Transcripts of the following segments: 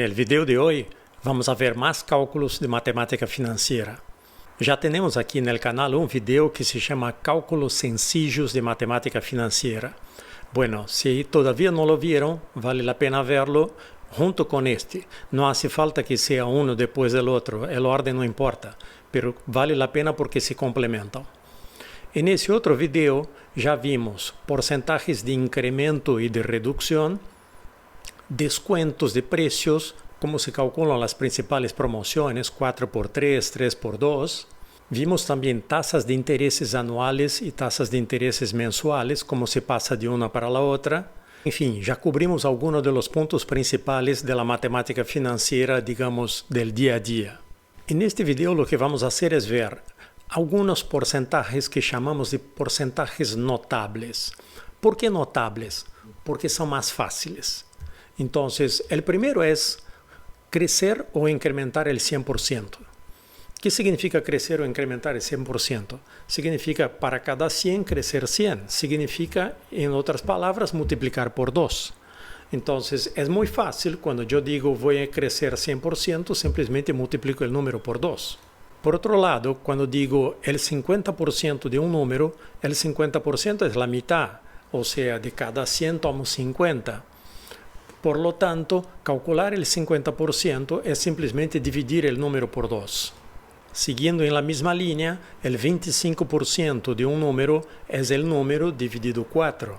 En el video de hoy vamos a ver más cálculos de matemática financiera. Ya tenemos aquí en el canal un video que se llama Cálculos Sencillos de Matemática Financiera. Bueno, si todavía no lo vieron, vale la pena verlo junto con este. No hace falta que sea uno después del otro, el orden no importa, pero vale la pena porque se complementan. En ese otro video ya vimos porcentajes de incremento y de reducción, descuentos de precios, cómo se calculan las principales promociones, 4x3, 3x2. Vimos también tasas de intereses anuales y tasas de intereses mensuales, cómo se pasa de una para la otra. En fin, ya cubrimos algunos de los puntos principales de la matemática financiera, digamos, del día a día. En este video lo que vamos a hacer es ver algunos porcentajes que llamamos de porcentajes notables. ¿Por qué notables? Porque son más fáciles. Entonces, el primero es crecer o incrementar el 100%. ¿Qué significa crecer o incrementar el 100%? Significa para cada 100 crecer 100. Significa, en otras palabras, multiplicar por 2. Entonces, es muy fácil cuando yo digo voy a crecer 100%, simplemente multiplico el número por 2. Por otro lado, cuando digo el 50% de un número, el 50% es la mitad. O sea, de cada 100 tomo 50. Por lo tanto, calcular el 50% es simplemente dividir el número por 2. Siguiendo en la misma línea, el 25% de un número es el número dividido 4.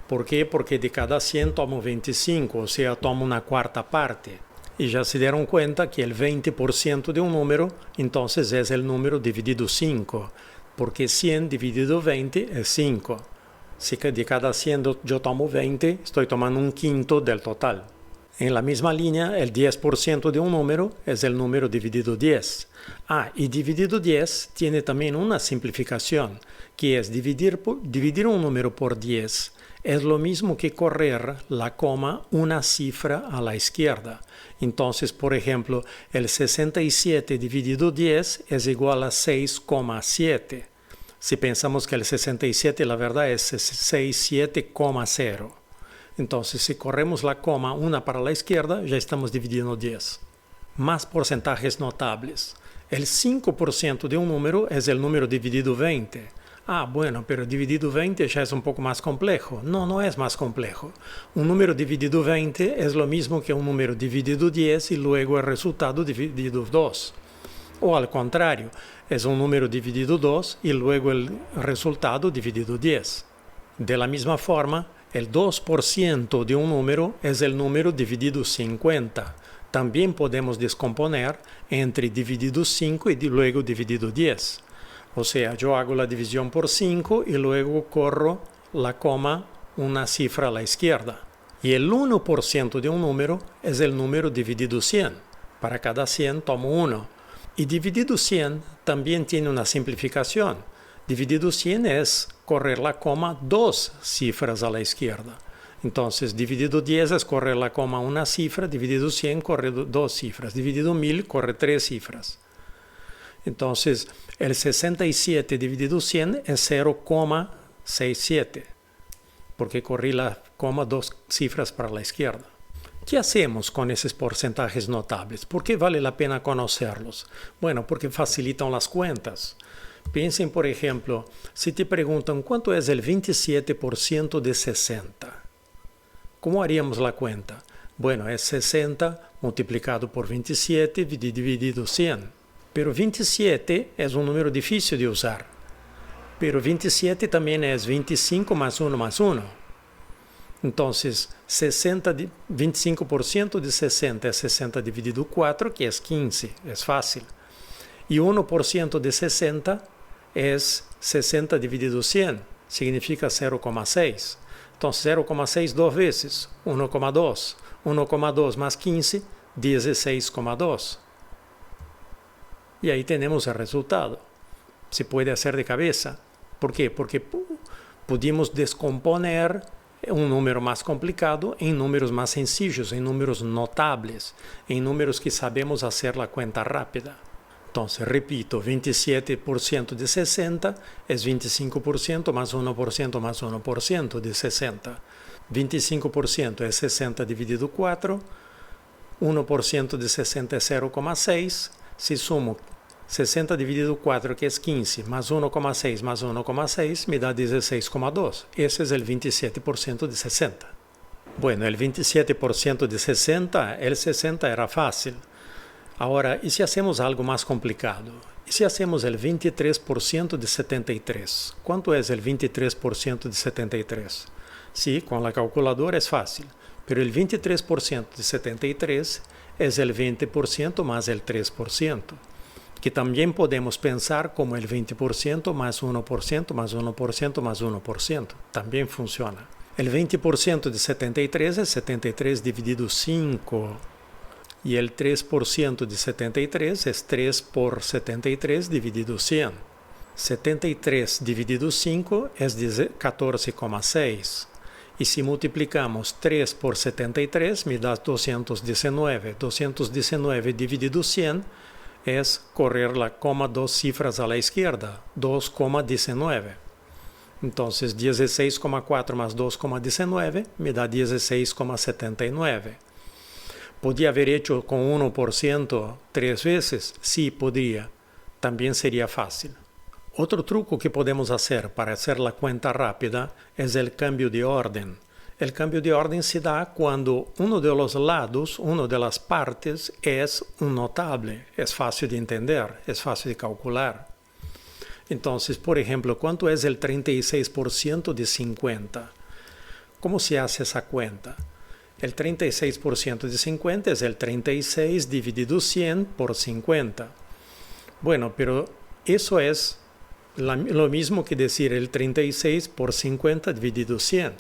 ¿Por qué? Porque de cada 100 tomo 25, o sea, tomo una cuarta parte. Y ya se dieron cuenta que el 20% de un número, entonces es el número dividido 5, porque 100 dividido 20 es 5. Si de cada 100 yo tomo 20, estoy tomando un quinto del total. En la misma línea, el 10% de un número es el número dividido 10. Y dividido 10 tiene también una simplificación, que es dividir un número por 10. Es lo mismo que correr la coma una cifra a la izquierda. Entonces, por ejemplo, el 67 dividido 10 es igual a 6,7. Si pensamos que el 67 la verdad es 67,0. Entonces, si corremos la coma una para la izquierda, ya estamos dividiendo 10. Más porcentajes notables. El 5% de un número es el número dividido 20. Bueno, pero dividido 20 ya es un poco más complejo. No es más complejo. Un número dividido 20 es lo mismo que un número dividido 10 y luego el resultado dividido 2. O al contrario, es un número dividido 2 y luego el resultado dividido 10. De la misma forma, el 2% de un número es el número dividido 50. También podemos descomponer entre dividido 5 y luego dividido 10. O sea, yo hago la división por 5 y luego corro la coma una cifra a la izquierda. Y el 1% de un número es el número dividido 100. Para cada 100 tomo 1. Y dividido 100 también tiene una simplificación. Dividido 100 es correr la coma 2 cifras a la izquierda. Entonces, dividido 10 es correr la coma una cifra, dividido 100 corre 2 cifras, dividido 1000 corre 3 cifras. Entonces, el 67 dividido 100 es 0,67, porque corrí la coma 2 cifras para la izquierda. ¿Qué hacemos con esos porcentajes notables? ¿Por qué vale la pena conocerlos? Bueno, porque facilitan las cuentas. Piensen, por ejemplo, si te preguntan cuánto es el 27% de 60. ¿Cómo haríamos la cuenta? Bueno, es 60 multiplicado por 27 dividido 100. Pero 27 es un número difícil de usar. Pero 27 también es 25 más 1 más 1. Entonces, 25% de 60 es 60 dividido 4, que es 15, es fácil. Y 1% de 60 es 60 dividido 100, significa 0,6. Entonces, 0,6 dos veces, 1,2. 1,2 más 15, 16,2. Y ahí tenemos el resultado. Se puede hacer de cabeza. ¿Por qué? Porque pudimos descomponer un número más complicado en números más sencillos, en números notables, en números que sabemos hacer la cuenta rápida. Entonces, repito, 27% de 60 es 25% más 1% más 1% de 60. 25% es 60 dividido 4, 1% de 60 es 0,6. Si sumo 60 dividido 4, que es 15, más 1,6 más 1,6, me da 16,2. Ese es el 27% de 60. Bueno, el 27% de 60, el 60 era fácil. Ahora, ¿y si hacemos algo más complicado? ¿Y si hacemos el 23% de 73? ¿Cuánto es el 23% de 73? Sí, con la calculadora es fácil, pero el 23% de 73 es el 20% más el 3%, que también podemos pensar como el 20% más 1% más 1% más 1%. También funciona. El 20% de 73 es 73 dividido 5. Y el 3% de 73 es 3 por 73 dividido 100. 73 dividido 5 es 14,6. Y si multiplicamos 3 por 73, me da 219. 219 dividido 100 es correr la coma 2 cifras a la izquierda, 2,19. Entonces 16,4 más 2,19 me da 16,79. ¿Podría haber hecho con 1% 3 veces? Sí, podría. También sería fácil. Otro truco que podemos hacer para hacer la cuenta rápida es el cambio de orden. El cambio de orden se da cuando uno de los lados, una de las partes, es un notable. Es fácil de entender, es fácil de calcular. Entonces, por ejemplo, ¿cuánto es el 36% de 50? ¿Cómo se hace esa cuenta? El 36% de 50 es el 36 dividido 100 por 50. Bueno, pero eso es lo mismo que decir el 36 por 50 dividido 100,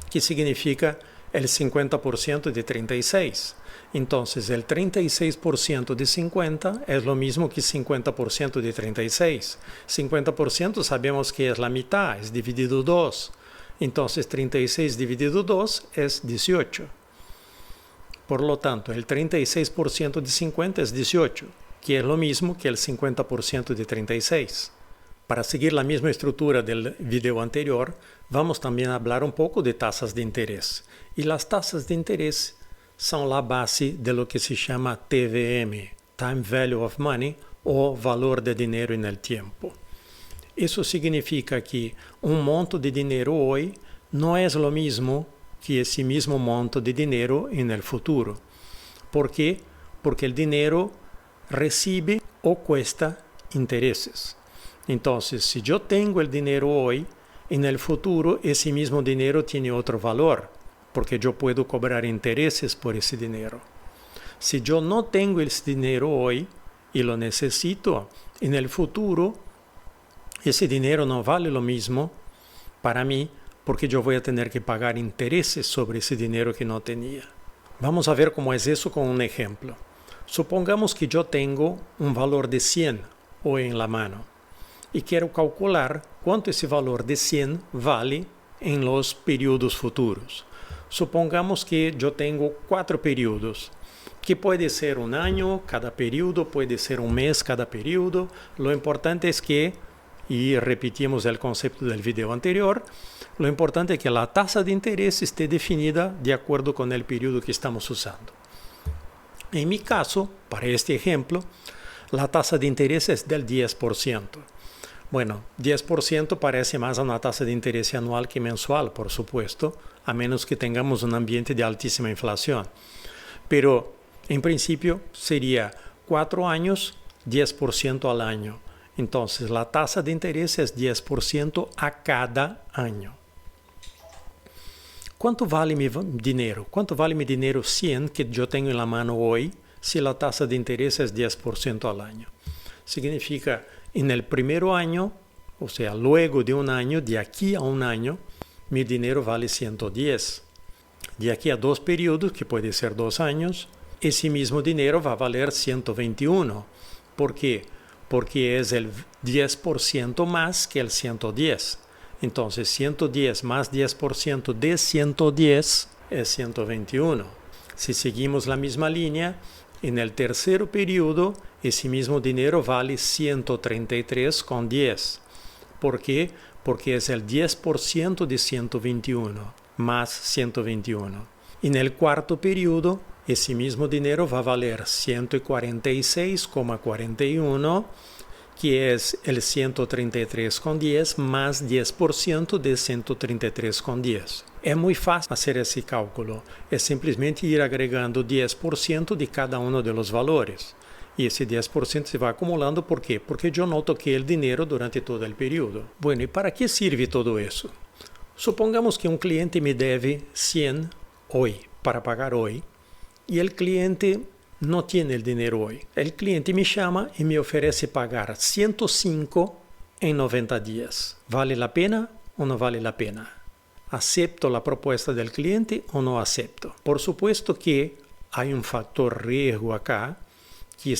que significa el 50% de 36. Entonces, el 36% de 50 es lo mismo que 50% de 36. 50% sabemos que es la mitad, es dividido 2. Entonces, 36 dividido 2 es 18. Por lo tanto, el 36% de 50 es 18, que es lo mismo que el 50% de 36. Para seguir la misma estructura del video anterior, vamos también a hablar un poco de tasas de interés. Y las tasas de interés son la base de lo que se llama TVM, Time Value of Money, o valor de dinero en el tiempo. Eso significa que un monto de dinero hoy no es lo mismo que ese mismo monto de dinero en el futuro. ¿Por qué? Porque el dinero recibe o cuesta intereses. Entonces, si yo tengo el dinero hoy, en el futuro ese mismo dinero tiene otro valor, porque yo puedo cobrar intereses por ese dinero. Si yo no tengo ese dinero hoy y lo necesito, en el futuro ese dinero no vale lo mismo para mí, porque yo voy a tener que pagar intereses sobre ese dinero que no tenía. Vamos a ver cómo es eso con un ejemplo. Supongamos que yo tengo un valor de 100 hoy en la mano y quiero calcular cuánto ese valor de 100 vale en los periodos futuros. Supongamos que yo tengo 4 periodos, que puede ser un año cada periodo, puede ser un mes cada periodo. Lo importante es que, y repetimos el concepto del video anterior, lo importante es que la tasa de interés esté definida de acuerdo con el periodo que estamos usando. En mi caso, para este ejemplo, la tasa de interés es del 10%. Bueno, 10% parece más a una tasa de interés anual que mensual, por supuesto, a menos que tengamos un ambiente de altísima inflación. Pero, en principio, sería 4 años, 10% al año. Entonces, la tasa de interés es 10% a cada año. ¿Cuánto vale mi dinero? ¿Cuánto vale mi dinero 100 que yo tengo en la mano hoy si la tasa de interés es 10% al año? Significa, en el primer año, o sea, luego de un año, de aquí a un año, mi dinero vale 110. De aquí a 2 periodos, que puede ser 2 años, ese mismo dinero va a valer 121. ¿Por qué? Porque es el 10% más que el 110. Entonces, 110 más 10% de 110 es 121. Si seguimos la misma línea, en el tercer periodo, ese mismo dinero vale 133,10. ¿Por qué? Porque es el 10% de 121 más 121. En el cuarto periodo, esse mesmo dinheiro vai valer 146,41, que é o 133,10 mais 10% de 133,10. É muito fácil fazer esse cálculo. É simplesmente ir agregando 10% de cada um dos valores. E esse 10% se vai acumulando, ¿por quê? Porque eu não toquei o dinheiro durante todo o período. Bueno, e para que serve todo isso? Supongamos que um cliente me deve 100 hoje, para pagar hoje, e o cliente não tem o dinheiro hoje. O cliente me chama e me oferece pagar 105 em 90 dias. Vale a pena ou não vale a pena? ¿Acepto a proposta do cliente ou não acepto? Por supuesto que há um fator riesgo acá, que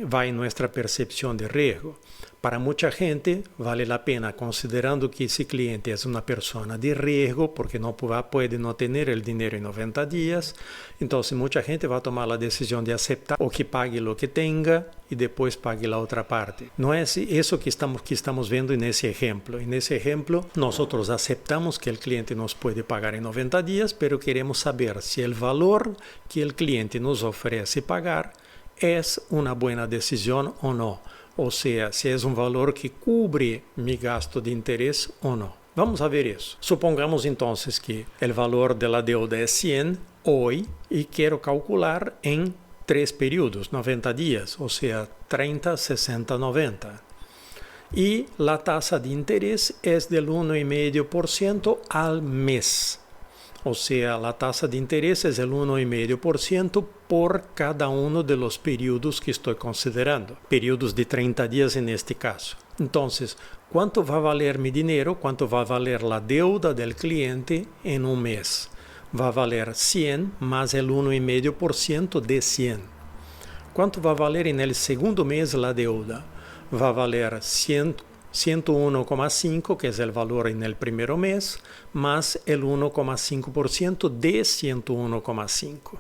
vai em nossa percepção de riesgo. Para muita gente, vale a pena, considerando que esse cliente é uma pessoa de riesgo, porque não pode não ter o dinheiro em 90 dias. Então, muita gente vai tomar a decisão de aceitar ou que pague o que tenha e depois pague a outra parte. Não é isso que estamos vendo nesse exemplo. Nesse exemplo, nós aceitamos que o cliente nos pode pagar em 90 dias, mas queremos saber se o valor que o cliente nos oferece pagar é uma boa decisão ou não. Ou seja, se é um valor que cubre meu gasto de interesse ou não. Vamos a ver isso. Supongamos então que o valor da deuda é 100 hoje e quero calcular em 3 períodos, 90 dias, ou seja, 30, 60, 90. E a taxa de interesse é de 1,5% ao mês. Ou seja, a taxa de interesse é de 1,5% por cada um dos períodos que estou considerando. Períodos de 30 dias neste caso. Então, quanto vai valer meu dinheiro? Quanto vai valer a deuda do cliente em um mês? Vai valer 100 mais o 1,5% de 100. Quanto vai valer no segundo mês a deuda? Vai valer 101,5, que é o valor no primeiro mês, mais o 1,5% de 101,5.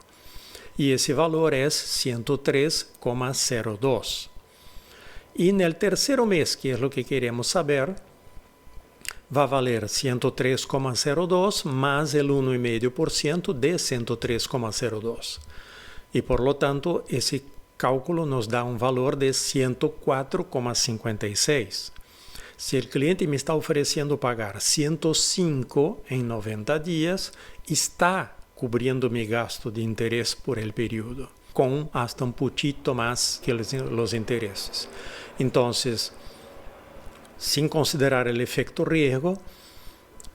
E esse valor é 103,02. E no terceiro mês, que é o que queremos saber, vai valer 103,02 mais o 1,5% de 103,02. E, por lo tanto, esse cálculo nos dá um valor de 104,56. Se o cliente me está oferecendo pagar 105 em 90 dias, está cobrindo meu gasto de interesse por el período, com hasta um pouquinho mais que os interesses. Então, sem considerar o efeito riesgo,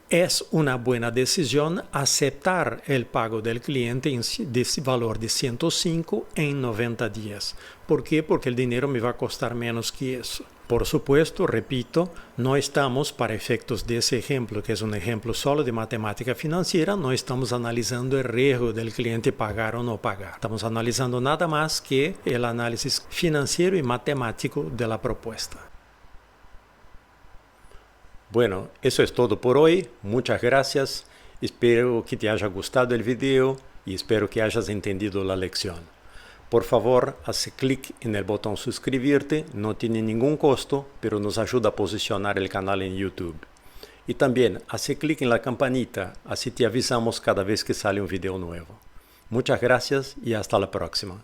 é uma boa decisão aceitar o pago do cliente desse valor de 105 em 90 dias. ¿Por quê? Porque o dinheiro me vai custar menos que isso. Por supuesto, repito, não estamos, para efeitos desse exemplo, que é um exemplo solo de matemática financeira, não estamos analisando o risco do cliente pagar ou não pagar. Estamos analisando nada mais que o análise financeiro e matemático da proposta. Bueno, eso es todo por hoy. Muchas gracias. Espero que te haya gustado el video y espero que hayas entendido la lección. Por favor, haz clic en el botón suscribirte. No tiene ningún costo, pero nos ayuda a posicionar el canal en YouTube. Y también haz clic en la campanita, así te avisamos cada vez que sale un video nuevo. Muchas gracias y hasta la próxima.